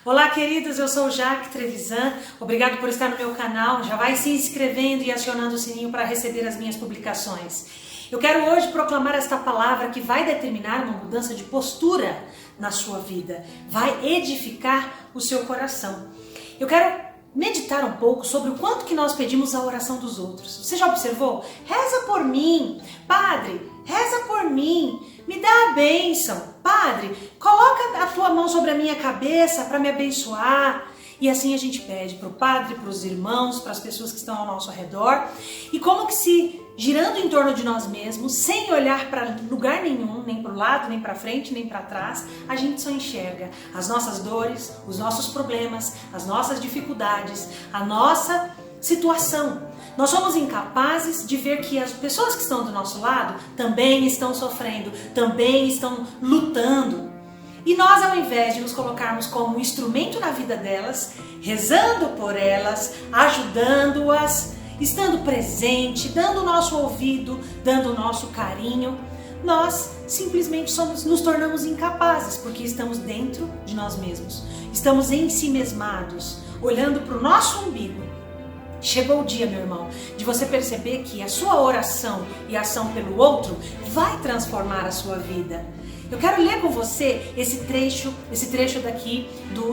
Olá, queridos, eu sou Jaque Trevisan, obrigado por estar no meu canal, já vai se inscrevendo e acionando o sininho para receber as minhas publicações. Eu quero hoje proclamar esta palavra que vai determinar uma mudança de postura na sua vida, vai edificar o seu coração. Eu quero meditar um pouco sobre o quanto que nós pedimos a oração dos outros. Você já observou? Reza por mim, Padre, reza por mim, me dá a bênção. Padre, coloca a tua mão sobre a minha cabeça para me abençoar. E assim a gente pede para o Padre, para os irmãos, para as pessoas que estão ao nosso redor. E como que se girando em torno de nós mesmos, sem olhar para lugar nenhum, nem para o lado, nem para frente, nem para trás, a gente só enxerga as nossas dores, os nossos problemas, as nossas dificuldades, a nossa situação. Nós somos incapazes de ver que as pessoas que estão do nosso lado também estão sofrendo, também estão lutando. E nós, ao invés de nos colocarmos como instrumento na vida delas, rezando por elas, ajudando-as, estando presente, dando o nosso ouvido, dando o nosso carinho, nós simplesmente nos tornamos incapazes, porque estamos dentro de nós mesmos. Estamos ensimesmados, olhando para o nosso umbigo. Chegou o dia, meu irmão, de você perceber que a sua oração e a ação pelo outro vai transformar a sua vida. Eu quero ler com você esse trecho daqui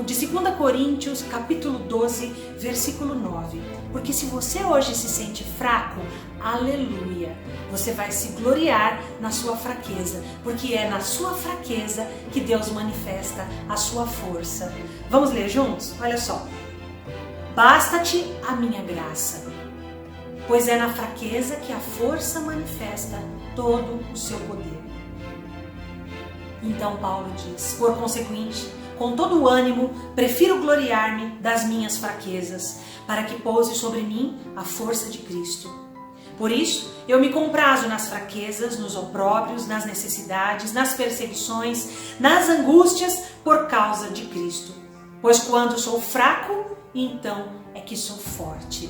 de 2 Coríntios, capítulo 12, versículo 9. Porque se você hoje se sente fraco, aleluia, você vai se gloriar na sua fraqueza, porque é na sua fraqueza que Deus manifesta a sua força. Vamos ler juntos? Olha só. Basta-te a minha graça, pois é na fraqueza que a força manifesta todo o seu poder. Então Paulo diz, por consequente, com todo o ânimo, prefiro gloriar-me das minhas fraquezas, para que pouse sobre mim a força de Cristo. Por isso, eu me comprazo nas fraquezas, nos opróbrios, nas necessidades, nas perseguições, nas angústias, por causa de Cristo. Pois quando sou fraco, então é que sou forte.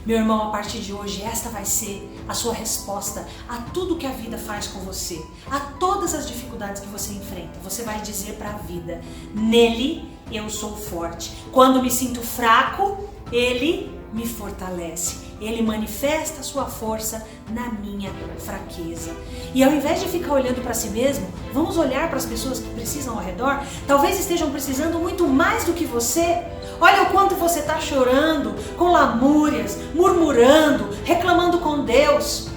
Meu irmão, a partir de hoje, esta vai ser a sua resposta a tudo que a vida faz com você, a todas as dificuldades que você enfrenta. Você vai dizer para a vida, nele eu sou forte. Quando me sinto fraco, ele me fortalece. Ele manifesta a sua força na minha fraqueza. E ao invés de ficar olhando para si mesmo, vamos olhar para as pessoas que precisam ao redor. Talvez estejam precisando muito mais do que você. Olha o quanto você está chorando, com lamúrias, murmurando, reclamando com Deus.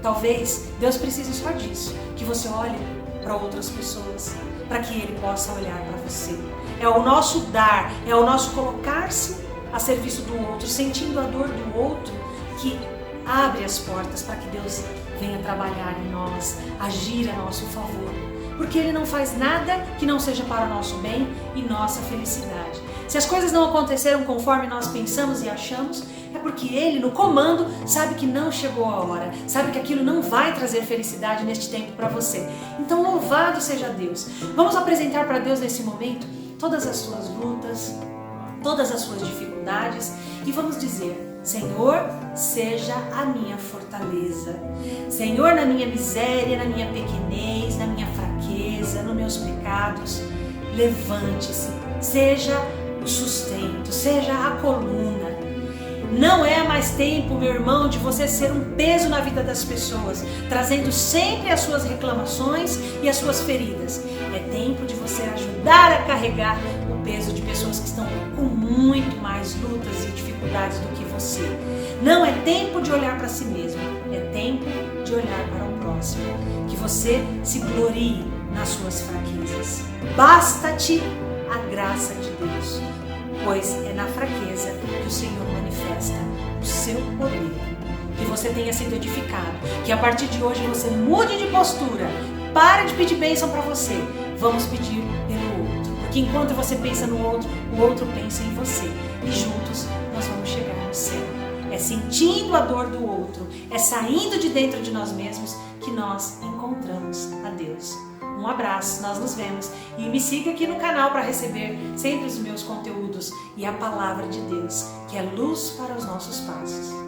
Talvez Deus precise só disso, que você olhe para outras pessoas, para que Ele possa olhar para você. É o nosso dar, é o nosso colocar-se a serviço do outro, sentindo a dor do outro, que abre as portas para que Deus venha trabalhar em nós, agir a nosso favor. Porque Ele não faz nada que não seja para o nosso bem e nossa felicidade. Se as coisas não aconteceram conforme nós pensamos e achamos, é porque Ele, no comando, sabe que não chegou a hora, sabe que aquilo não vai trazer felicidade neste tempo para você. Então, louvado seja Deus. Vamos apresentar para Deus nesse momento todas as suas lutas, todas as suas dificuldades e vamos dizer, Senhor, seja a minha fortaleza. Senhor, na minha miséria, na minha pequenez, na minha fraqueza, nos meus pecados, levante-se, seja o sustento, seja a coluna. Não é mais tempo, meu irmão, de você ser um peso na vida das pessoas, trazendo sempre as suas reclamações e as suas feridas. É tempo de você ajudar a carregar o peso de pessoas que estão com muito mais lutas e dificuldades do que você. Não é tempo de olhar para si mesmo, é tempo de olhar para o próximo. Que você se glorie nas suas fraquezas. Basta-te a graça de Deus, pois é na fraqueza que o Senhor manifesta o seu poder. Que você tenha sido edificado, que a partir de hoje você mude de postura, pare de pedir bênção para você, vamos pedir pelo outro, porque enquanto você pensa no outro, o outro pensa em você, e juntos nós vamos chegar no céu. É sentindo a dor do outro, é saindo de dentro de nós mesmos que nós encontramos a Deus. Um abraço, nós nos vemos e me siga aqui no canal para receber sempre os meus conteúdos e a palavra de Deus, que é luz para os nossos passos.